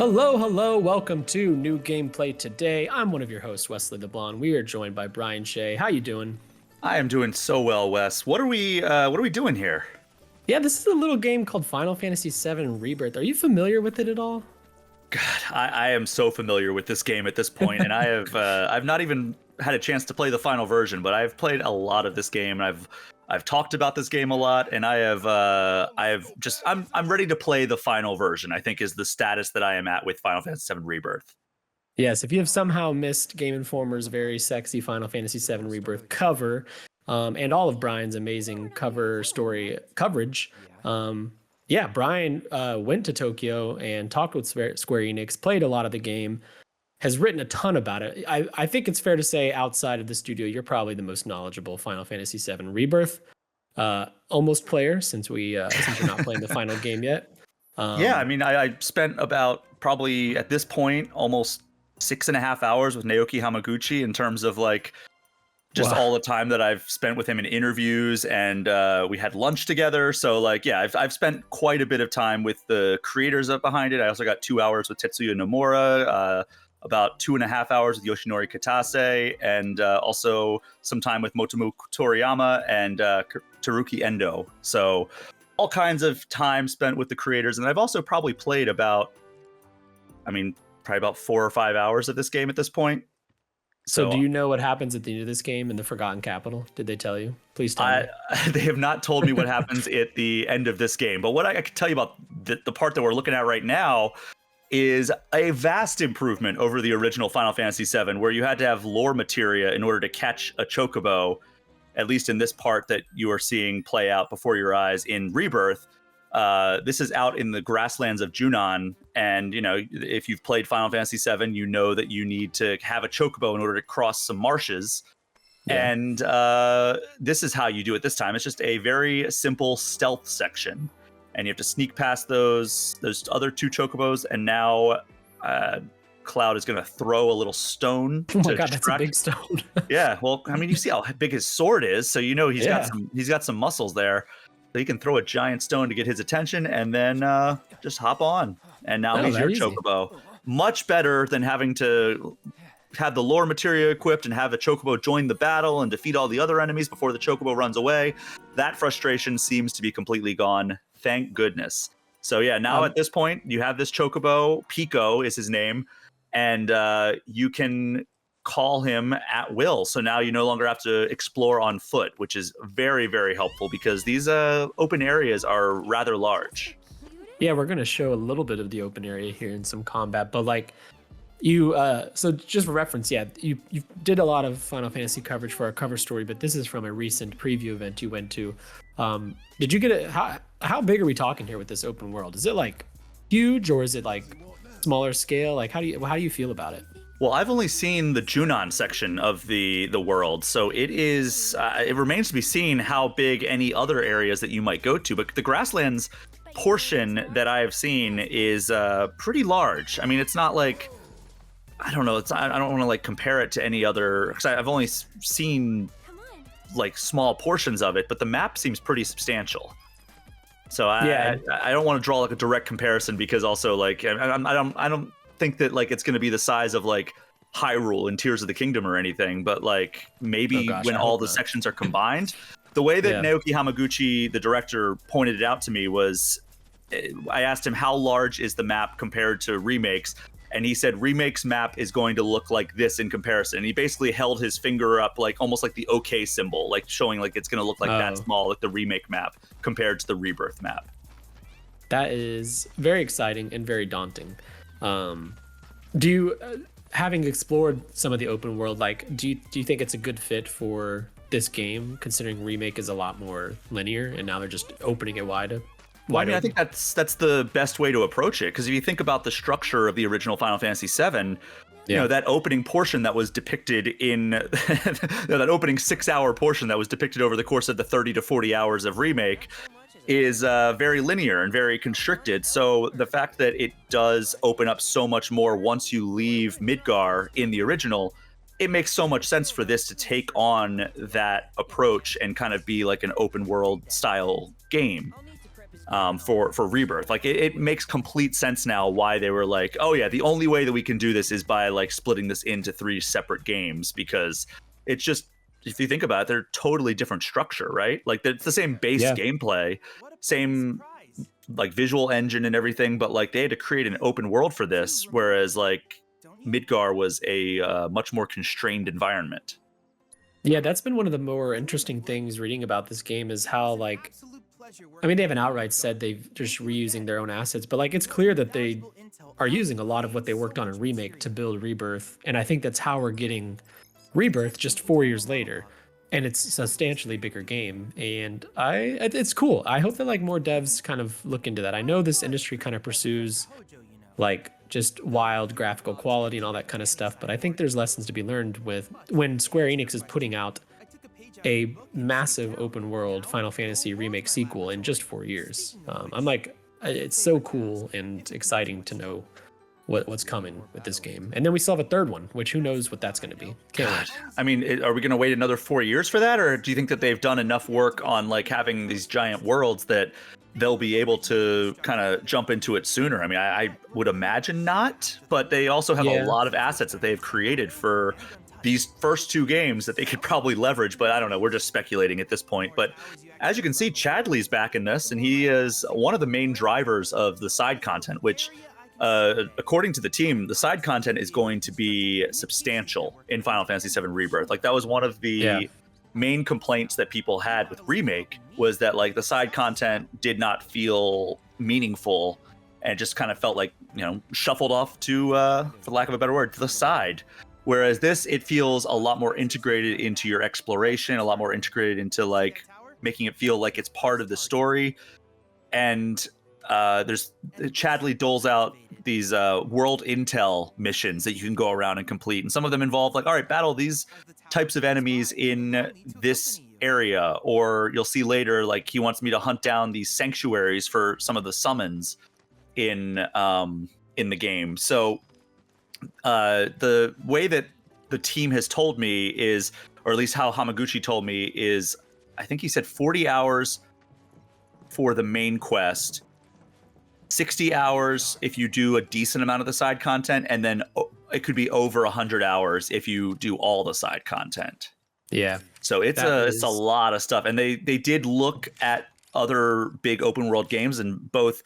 Hello, hello, welcome to New Gameplay Today. I'm one of your hosts, Wesley LeBlanc. We are joined by Brian Shea. How you doing? I am doing so well, Wes. What are we doing here? Yeah, this is a little game called Final Fantasy VII Rebirth. Are you familiar with it at all? God, I am so familiar with this game at this point, and I've not even had a chance to play the final version, but I've played a lot of this game, and I've talked about this game a lot, and I'm ready to play the final version. I think is the status that I am at with Final Fantasy VII Rebirth. Yes, if you have somehow missed Game Informer's very sexy Final Fantasy VII Rebirth cover, and all of Brian's amazing cover story coverage, Brian went to Tokyo and talked with Square Enix, played a lot of the game, has written a ton about it. I think it's fair to say outside of the studio, you're probably the most knowledgeable Final Fantasy VII Rebirth almost player since we're not playing the final game yet. Yeah, I mean, I spent about probably at this point almost 6.5 hours with Naoki Hamaguchi in terms of like just all the time that I've spent with him in interviews, and we had lunch together. So like, yeah, I've spent quite a bit of time with the creators up behind it. I also got 2 hours with Tetsuya Nomura, about 2.5 hours with Yoshinori Kitase, and also some time with Motomu Toriyama and Teruki Endo. So all kinds of time spent with the creators. And I've also probably played about 4 or 5 hours of this game at this point. So do you know what happens at the end of this game in the Forgotten Capital? Did they tell you? Please tell me. They have not told me what happens at the end of this game. But what I can tell you about the part that we're looking at right now is a vast improvement over the original Final Fantasy VII, where you had to have lore materia in order to catch a Chocobo, at least in this part that you are seeing play out before your eyes in Rebirth. This is out in the Grasslands of Junon, and if you've played Final Fantasy VII, you know that you need to have a Chocobo in order to cross some marshes. Yeah. And this is how you do it this time. It's just a very simple stealth section, and you have to sneak past those other two Chocobos, and now Cloud is going to throw a little stone. Oh my god, that's a big stone. Yeah, well, I mean, you see how big his sword is, so he's got some muscles there. So he can throw a giant stone to get his attention, and then just hop on. And now he's your Chocobo. Much better than having to have the lore materia equipped and have a Chocobo join the battle and defeat all the other enemies before the Chocobo runs away. That frustration seems to be completely gone. Thank goodness. So yeah, now at this point, you have this Chocobo. Pico is his name. And you can call him at will. So now you no longer have to explore on foot, which is very, very helpful because these open areas are rather large. Yeah, we're going to show a little bit of the open area here in some combat, but like so just for reference, you did a lot of Final Fantasy coverage for our cover story, but this is from a recent preview event you went to. Did you get it? How big are we talking here with this open world? Is it like huge, or is it like smaller scale? Like how do you feel about it? Well, I've only seen the Junon section of the world, so it is. It remains to be seen how big any other areas that you might go to. But the Grasslands portion that I have seen is pretty large. I mean, it's not like I don't know. I don't want to like compare it to any other because I've only seen like small portions of it, but the map seems pretty substantial. So I don't want to draw like a direct comparison because also like I don't think that like it's going to be the size of like Hyrule and Tears of the Kingdom or anything, but like maybe when all the sections are combined. The way that Naoki Hamaguchi, the director, pointed it out to me was I asked him how large is the map compared to Remake's, and he said Remake's map is going to look like this in comparison. And he basically held his finger up like almost like the OK symbol, like showing like it's going to look like that small, like the Remake map compared to the Rebirth map. That is very exciting and very daunting. Do you, having explored some of the open world, like do you think it's a good fit for this game, considering Remake is a lot more linear and now they're just opening it wide? Well, I mean, I think that's the best way to approach it, because if you think about the structure of the original Final Fantasy VII, that opening portion that was depicted in that opening 6-hour portion that was depicted over the course of the 30 to 40 hours of Remake is very linear and very constricted. So the fact that it does open up so much more once you leave Midgar in the original, it makes so much sense for this to take on that approach and kind of be like an open world style game. for Rebirth. Like it makes complete sense now why they were like, oh yeah, the only way that we can do this is by like splitting this into 3 separate games, because it's just, if you think about it, they're totally different structure, right? Like it's the same base gameplay, same like visual engine and everything, but like they had to create an open world for this, whereas like Midgar was a much more constrained environment. Yeah, that's been one of the more interesting things reading about this game is how, like, I mean, they haven't outright said they've just reusing their own assets, but like it's clear that they are using a lot of what they worked on in Remake to build Rebirth. And I think that's how we're getting Rebirth just 4 years later. And it's a substantially bigger game. And it's cool. I hope that like more devs kind of look into that. I know this industry kind of pursues like just wild graphical quality and all that kind of stuff, but I think there's lessons to be learned with when Square Enix is putting out a massive open world Final Fantasy remake sequel in just 4 years. I'm like, it's so cool and exciting to know what's coming with this game. And then we still have a third one, which who knows what that's going to be. Can't wait. I mean, are we going to wait another 4 years for that? Or do you think that they've done enough work on like having these giant worlds that they'll be able to kind of jump into it sooner? I mean, I would imagine not, but they also have a lot of assets that they've created for these first 2 games that they could probably leverage, but I don't know, we're just speculating at this point. But as you can see, Chadley's back in this, and he is one of the main drivers of the side content, which according to the team, the side content is going to be substantial in Final Fantasy VII Rebirth. Like that was one of the main complaints that people had with Remake, was that like the side content did not feel meaningful and just kind of felt like, you know, shuffled off to, for lack of a better word, to the side. Whereas this, it feels a lot more integrated into your exploration, a lot more integrated into like making it feel like it's part of the story. And there's Chadley doles out these world intel missions that you can go around and complete, and some of them involve like, all right, battle these types of enemies in this area, or you'll see later like he wants me to hunt down these sanctuaries for some of the summons in the game. So the way that the team has told me is, or at least how Hamaguchi told me is, I think he said 40 hours for the main quest, 60 hours if you do a decent amount of the side content, and then it could be over 100 hours if you do all the side content. Yeah. So it's a lot of stuff. And they did look at other big open world games, and both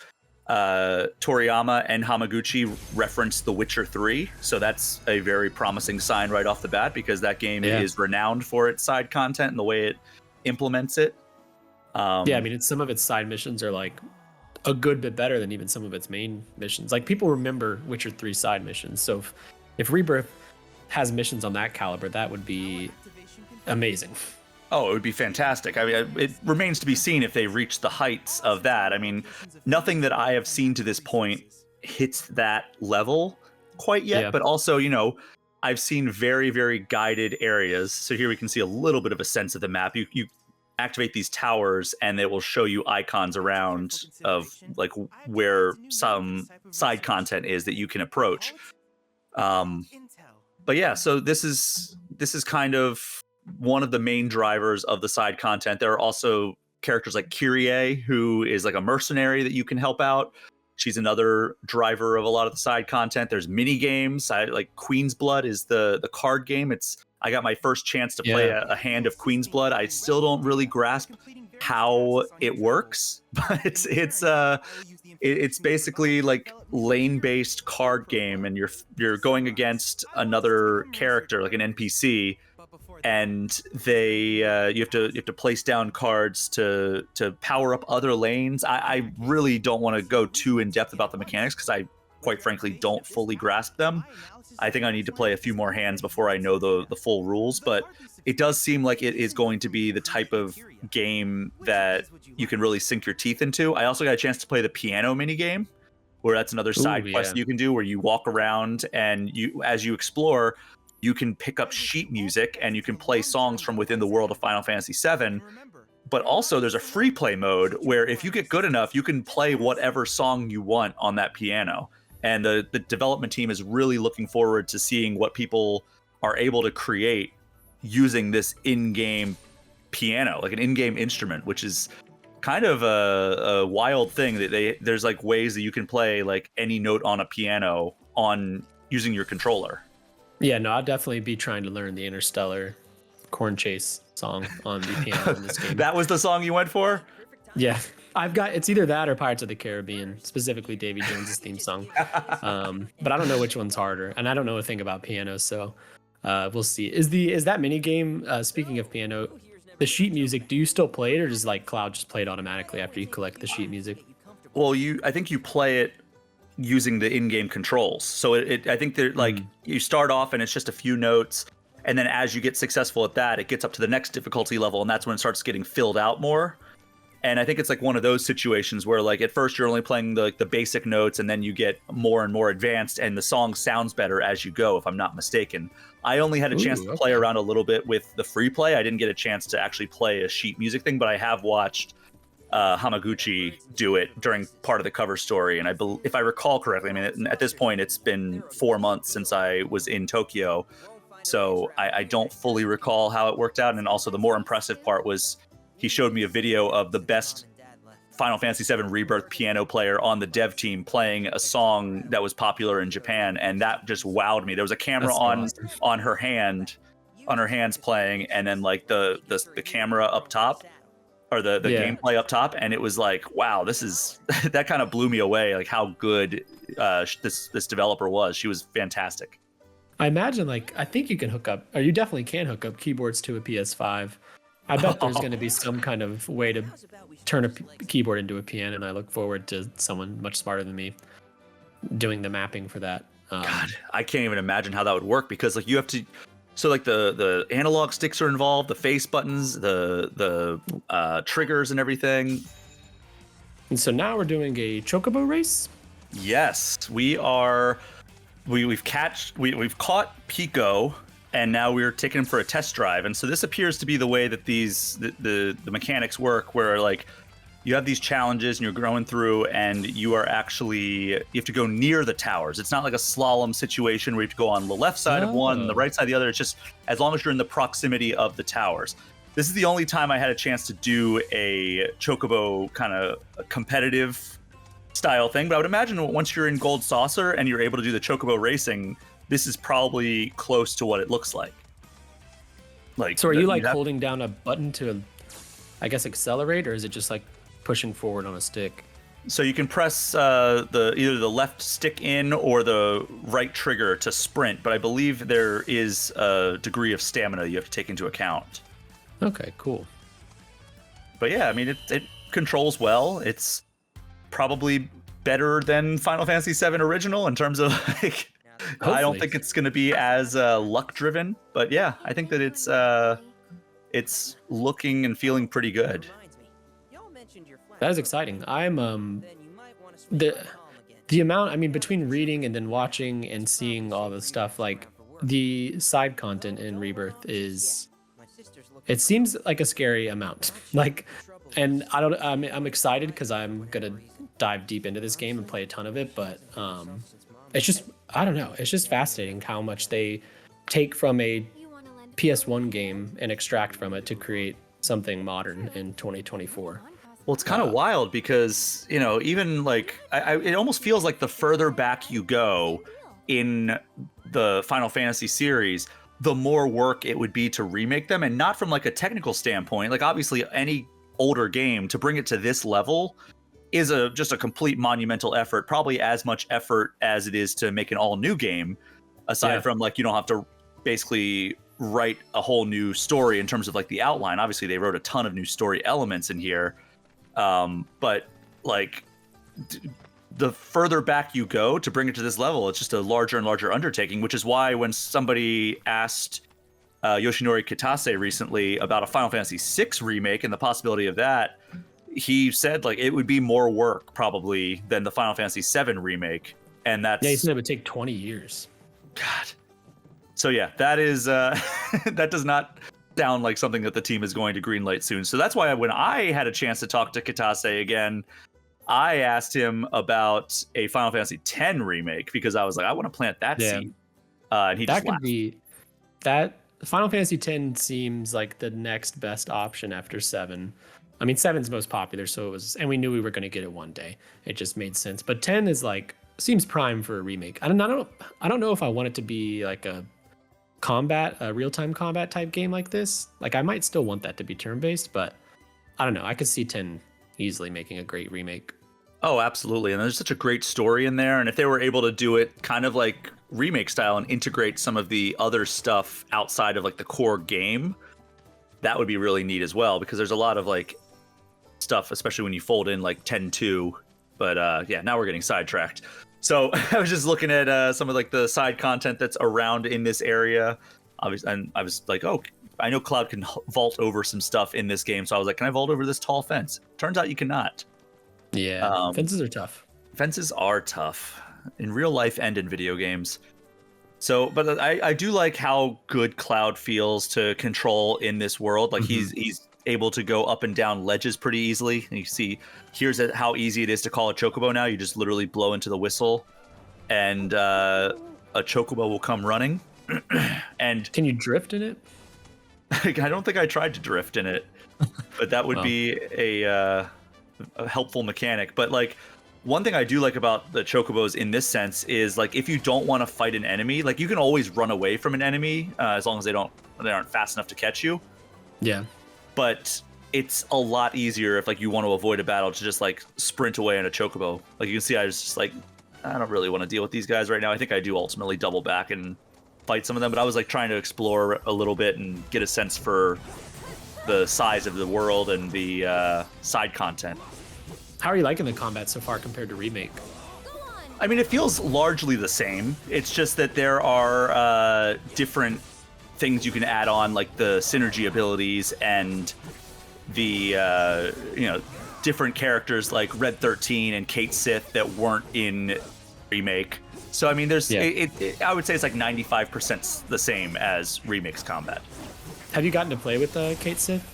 Toriyama and Hamaguchi referenced The Witcher 3. So that's a very promising sign right off the bat, because that game is renowned for its side content and the way it implements it. I mean, some of its side missions are like a good bit better than even some of its main missions. Like people remember Witcher 3 side missions. So if Rebirth has missions on that caliber, that would be amazing. Oh, it would be fantastic. I mean, it remains to be seen if they reach the heights of that. I mean, nothing that I have seen to this point hits that level quite yet, but also, you know, I've seen very, very guided areas. So here we can see a little bit of a sense of the map. You activate these towers and it will show you icons around of like where some side content is that you can approach. But yeah, so this is kind of one of the main drivers of the side content. There are also characters like Kyrie, who is like a mercenary that you can help out. She's another driver of a lot of the side content. There's mini games. Like Queen's Blood is the card game. I got my first chance to play a hand of Queen's Blood. I still don't really grasp how it works, but it's basically like lane-based card game, and you're going against another character, like an NPC, and you have to place down cards to power up other lanes. I really don't want to go too in depth about the mechanics, because I quite frankly don't fully grasp them. I think I need to play a few more hands before I know the full rules, but it does seem like it is going to be the type of game that you can really sink your teeth into. I also got a chance to play the piano mini game, where that's another side quest you can do, where you walk around and as you explore, you can pick up sheet music and you can play songs from within the world of Final Fantasy VII. But also there's a free play mode where if you get good enough, you can play whatever song you want on that piano. And the development team is really looking forward to seeing what people are able to create using this in-game piano, like an in-game instrument, which is kind of a wild thing that there's like ways that you can play like any note on a piano on using your controller. Yeah, no, I'll definitely be trying to learn the Interstellar Corn Chase song on the piano in this game. That was the song you went for? Yeah, it's either that or Pirates of the Caribbean, specifically Davy Jones's theme song. But I don't know which one's harder, and I don't know a thing about piano, so we'll see. Is that mini game? Speaking of piano, the sheet music. Do you still play it, or does like Cloud just play it automatically after you collect the sheet music? Well, I think you play it using the in-game controls. So I think they're like you start off and it's just a few notes, and then as you get successful at that, it gets up to the next difficulty level, and that's when it starts getting filled out more. And I think it's like one of those situations where like at first you're only playing the basic notes, and then you get more and more advanced, and the song sounds better as you go, if I'm not mistaken. I only had a chance to play around a little bit with the free play. I didn't get a chance to actually play a sheet music thing, but I have watched Hamaguchi do it during part of the cover story. And if I recall correctly, I mean, at this point, it's been 4 months since I was in Tokyo. So I don't fully recall how it worked out. And also the more impressive part was he showed me a video of the best Final Fantasy VII Rebirth piano player on the dev team playing a song that was popular in Japan. And that just wowed me. There was a camera on her hands playing, and then like the camera up top, or the gameplay up top, and it was like, wow, this is that kind of blew me away, like how good this developer was. She was fantastic. I imagine I think you can hook up, or you definitely can hook up keyboards to a PS5. I bet there's going to be some kind of way to turn a keyboard into a piano, and I look forward to someone much smarter than me doing the mapping for that. God, I can't even imagine how that would work, because like you have to. So like the analog sticks are involved, the face buttons, the triggers and everything. And so now we're doing a Chocobo race. Yes, we are. We've caught Pico, and now we're taking him for a test drive. And so this appears to be the way that the mechanics work, where like you have these challenges and you're growing through, and you have to go near the towers. It's not like a slalom situation where you have to go on the left side of one and the right side of the other. It's just as long as you're in the proximity of the towers. This is the only time I had a chance to do a Chocobo kind of competitive style thing. But I would imagine once you're in Gold Saucer and you're able to do the Chocobo racing, this is probably close to what it looks like. So are you holding down a button to, I guess, accelerate, or is it just like pushing forward on a stick? So you can press either the left stick in or the right trigger to sprint, but I believe there is a degree of stamina you have to take into account. Okay, cool. But yeah, I mean, it controls well. It's probably better than Final Fantasy VII Original in terms of like. Hopefully. I don't think it's going to be as luck driven, but yeah, I think that it's looking and feeling pretty good. That is exciting. I'm the amount, I mean, between reading and then watching and seeing all the stuff, like the side content in Rebirth it seems like a scary amount. And I'm excited because I'm gonna dive deep into this game and play a ton of it, but it's just, I don't know, it's just fascinating how much they take from a PS1 game and extract from it to create something modern in 2024. Well, it's kind of wild because, you know, even like it almost feels like the further back you go in the Final Fantasy series, the more work it would be to remake them, and not from like a technical standpoint. Like obviously any older game, to bring it to this level is just a complete monumental effort, probably as much effort as it is to make an all new game, aside from like you don't have to basically write a whole new story in terms of like the outline. Obviously they wrote a ton of new story elements in here. But like the further back you go to bring it to this level, it's just a larger and larger undertaking, which is why when somebody asked Yoshinori Kitase recently about a Final Fantasy VI remake and the possibility of that, he said like it would be more work probably than the Final Fantasy VII remake. And that's... Yeah, he said it would take 20 years. God. So yeah, that is that does not sound like something that the team is going to greenlight soon. So that's why when I had a chance to talk to Kitase again, I asked him about a Final Fantasy X remake because I was like, I want to plant that seed. And he just laughed. That Final Fantasy X seems like the next best option after 7. I mean, seven's most popular, so it was, and we knew we were going to get it one day. It just made sense. But 10 is like seems prime for a remake. I don't know if I want it to be like a real-time combat type game like this. Like I might still want that to be turn-based, but I don't know. I could see 10 easily making a great remake. Oh, absolutely. And there's such a great story in there. And if they were able to do it kind of like remake style and integrate some of the other stuff outside of like the core game, that would be really neat as well, because there's a lot of like stuff, especially when you fold in like 10-2. But yeah, now we're getting sidetracked. So I was just looking at some of like the side content that's around in this area. Obviously, and I was like, oh, I know Cloud can vault over some stuff in this game. So I was like, can I vault over this tall fence? Turns out you cannot. Yeah, fences are tough. Fences are tough in real life and in video games. So, but I do like how good Cloud feels to control in this world. Like he's able to go up and down ledges pretty easily. And you see, here's how easy it is to call a Chocobo now. You just literally blow into the whistle, and a Chocobo will come running. And can you drift in it? I don't think I tried to drift in it, but that would be a helpful mechanic. But like, one thing I do like about the Chocobos in this sense is like, if you don't want to fight an enemy, like you can always run away from an enemy as long as they aren't fast enough to catch you. Yeah. But it's a lot easier if like you want to avoid a battle to just like sprint away on a Chocobo. Like you can see, I was just like, I don't really want to deal with these guys right now. I think I do ultimately double back and fight some of them, but I was like trying to explore a little bit and get a sense for the size of the world and the side content. How are you liking the combat so far compared to Remake? I mean, it feels largely the same. It's just that there are different things you can add on, like the synergy abilities and the different characters like Red 13 and Kate Sith that weren't in Remake. So I mean, there's I would say it's like 95% the same as Remake's combat. Have you gotten to play with Kate Sith?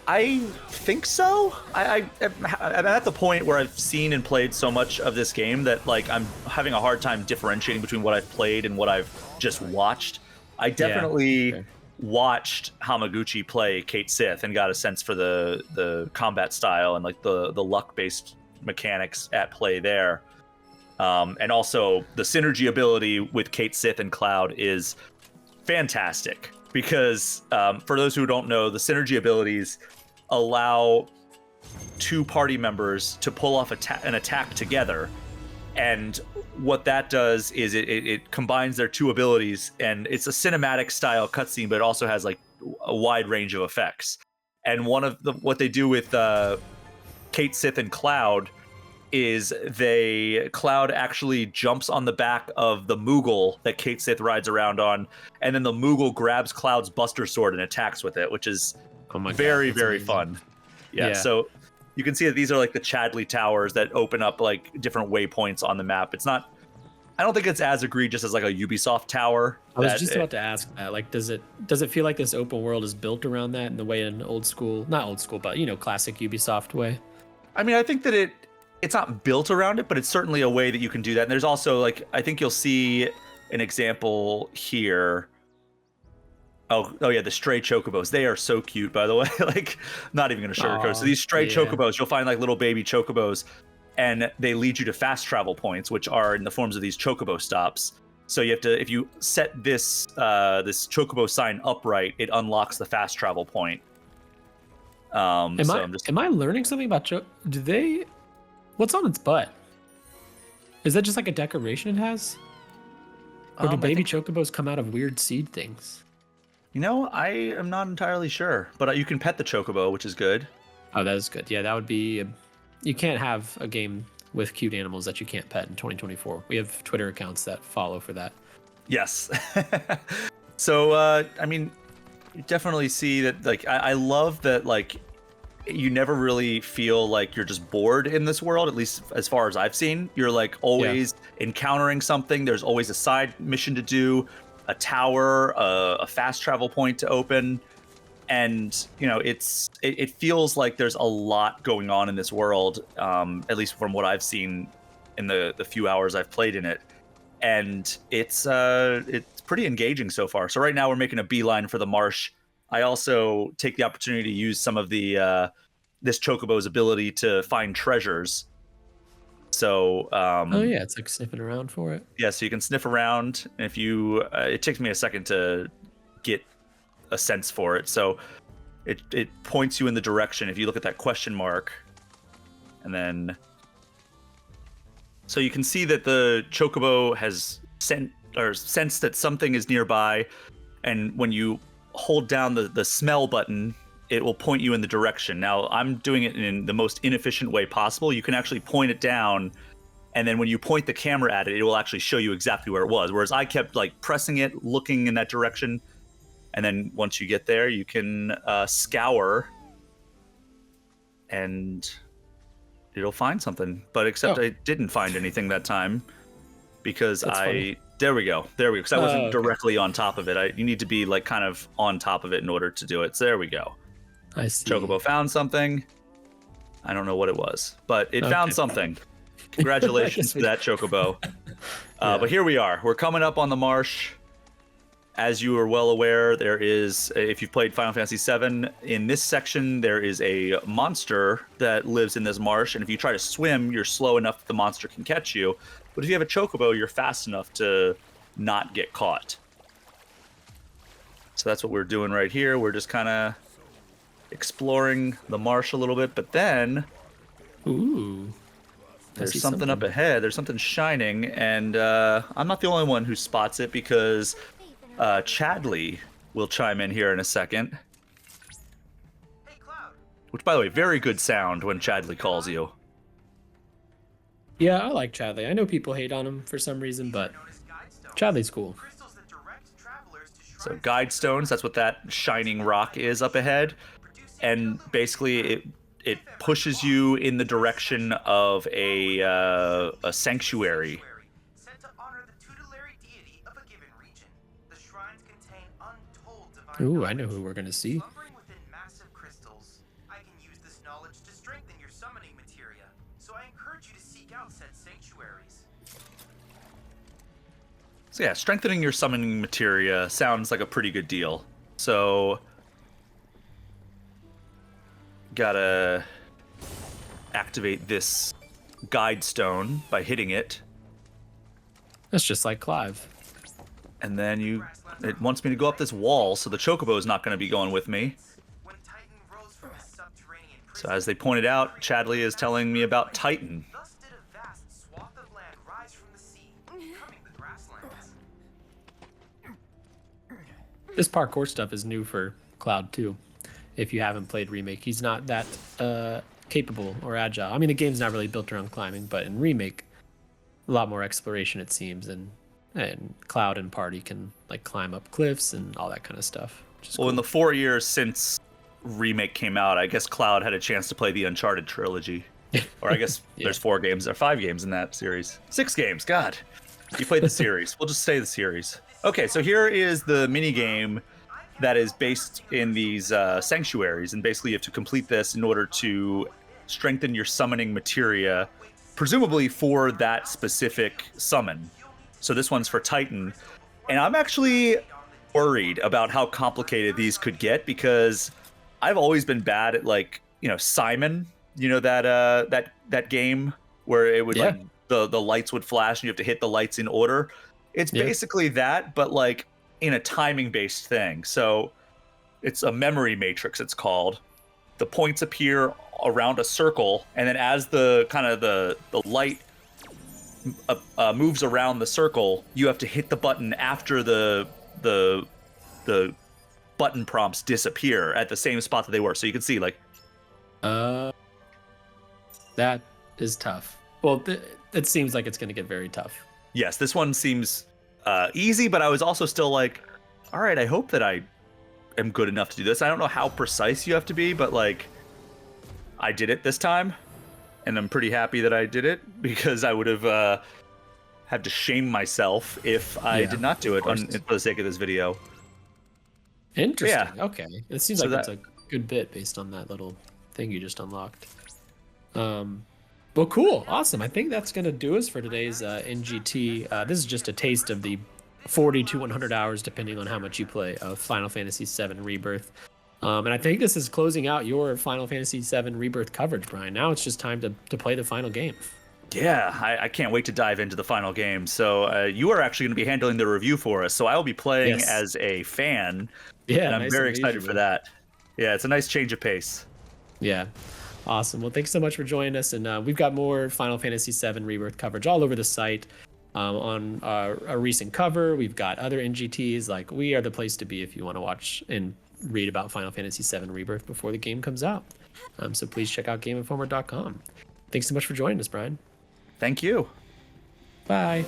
I think so. I'm at the point where I've seen and played so much of this game that like I'm having a hard time differentiating between what I've played and what I've just watched. I definitely watched Hamaguchi play Kate Sith and got a sense for the combat style and like the luck-based mechanics at play there. And also the synergy ability with Kate Sith and Cloud is fantastic. Because for those who don't know, the synergy abilities allow two party members to pull off an attack together. And what that does is it combines their two abilities, and it's a cinematic style cutscene, but it also has like a wide range of effects. And one of what they do with Kate Sith and Cloud is Cloud actually jumps on the back of the Moogle that Kate Sith rides around on, and then the Moogle grabs Cloud's Buster Sword and attacks with it, which is very fun. Yeah, so you can see that these are like the Chadley Towers that open up like different waypoints on the map. It's not, I don't think it's as egregious as like a Ubisoft tower. I was just about to ask that. Like, does it feel like this open world is built around that in the way not old school, but classic Ubisoft way? I mean, I think that it's not built around it, but it's certainly a way that you can do that. And there's also like, I think you'll see an example here. Oh yeah, the stray Chocobos. They are so cute, by the way. Like, not even gonna sugarcoat. So these stray Chocobos, you'll find like little baby Chocobos, and they lead you to fast travel points, which are in the forms of these Chocobo stops. So you have to, if you set this Chocobo sign upright, it unlocks the fast travel point. Am I learning something about what's on its butt? Is that just like a decoration it has? Or do baby Chocobos come out of weird seed things? I am not entirely sure, but you can pet the Chocobo, which is good. Oh, that is good. Yeah, that would be... you can't have a game with cute animals that you can't pet in 2024. We have Twitter accounts that follow for that. Yes. So, I mean, you definitely see that, like, I love that, like, you never really feel like you're just bored in this world, at least as far as I've seen. You're like always encountering something. There's always a side mission to do, a tower, a fast travel point to open. And, it feels like there's a lot going on in this world, at least from what I've seen in the few hours I've played in it. And it's pretty engaging so far. So right now we're making a beeline for the marsh I also take the opportunity to use some of the this Chocobo's ability to find treasures. So Oh yeah, it's like sniffing around for it. yeah, so you can sniff around, and if you it takes me a second to get a sense for it. So it points you in the direction if you look at that question mark, and then so you can see that the Chocobo has sensed that something is nearby, and when you hold down the smell button, it will point you in the direction. Now, I'm doing it in the most inefficient way possible. You can actually point it down, and then when you point the camera at it, it will actually show you exactly where it was. Whereas I kept like pressing it, looking in that direction, and then once you get there, you can scour, and it'll find something. But except I didn't find anything that time because funny. There we go. Because I wasn't okay. directly on top of it. You need to be like kind of on top of it in order to do it. So there we go. I see. Chocobo found something. I don't know what it was, but it found something. Congratulations to that Chocobo. But here we are. We're coming up on the marsh. As you are well aware, there is, if you've played Final Fantasy VII, in this section, there is a monster that lives in this marsh. And if you try to swim, you're slow enough that the monster can catch you. But if you have a Chocobo, you're fast enough to not get caught. So that's what we're doing right here. We're just kind of exploring the marsh a little bit. But then, Ooh, there's something up ahead. There's something shining. And I'm not the only one who spots it because Chadley will chime in here in a second. Hey, Cloud. Which, by the way, very good sound when Chadley calls you. Yeah, I like Chadley. I know people hate on him for some reason, but Chadley's cool. So guide stones, that's what that shining rock is up ahead. And basically it pushes you in the direction of a sanctuary. Ooh, I know who we're gonna see. I can use this knowledge to strengthen your summoning materia, so I encourage you to seek out said sanctuaries. So yeah, strengthening your summoning materia sounds like a pretty good deal. So gotta activate this guide stone by hitting it. That's just like Clive. And then it wants me to go up this wall, so the Chocobo is not going to be going with me. So as they pointed out, Chadley is telling me about Titan. Thus did a vast swath of land rise from the sea, becoming the Grasslands. This parkour stuff is new for Cloud too. If you haven't played Remake, he's not that capable or agile. I mean, the game's not really built around climbing, but in Remake, a lot more exploration it seems, and Cloud and Party can like climb up cliffs and all that kind of stuff. Well, cool. In the 4 years since Remake came out, I guess Cloud had a chance to play the Uncharted trilogy. Or I guess there's 4 games or 5 games in that series. 6 games, God. You played the series. We'll just say the series. Okay, so here is the mini game that is based in these sanctuaries, and basically you have to complete this in order to strengthen your summoning materia, presumably for that specific summon. So this one's for Titan, and I'm actually worried about how complicated these could get because I've always been bad at Simon, that game where it would like the lights would flash and you have to hit the lights in order. It's basically that, but like in a timing based thing. So it's a memory matrix, it's called. The points appear around a circle, and then as the light moves around the circle, you have to hit the button after the button prompts disappear at the same spot that they were. So you can see that is tough. Well, it seems like it's going to get very tough. Yes, this one seems easy, but I was also still like, all right, I hope that I am good enough to do this. I don't know how precise you have to be, but I did it this time. And I'm pretty happy that I did it because I would have had to shame myself if I did not do it for the sake of this video. Interesting. Yeah. Okay. It seems like that's a good bit based on that little thing you just unlocked. Well, cool. Awesome. I think that's going to do us for today's NGT. This is just a taste of the 40 to 100 hours, depending on how much you play, of Final Fantasy VII Rebirth. And I think this is closing out your Final Fantasy VII Rebirth coverage, Brian. Now it's just time to play the final game. Yeah, I can't wait to dive into the final game. So you are actually going to be handling the review for us. So I will be playing as a fan. Yeah, and I'm nice very and excited for leisurely. that. Yeah, it's a nice change of pace. Yeah. Awesome. Well, thanks so much for joining us. And we've got more Final Fantasy VII Rebirth coverage all over the site. On a recent cover, we've got other NGTs. Like, we are the place to be if you want to watch and read about Final Fantasy VII Rebirth before the game comes out. So please check out GameInformer.com. Thanks so much for joining us, Brian. Thank you. Bye.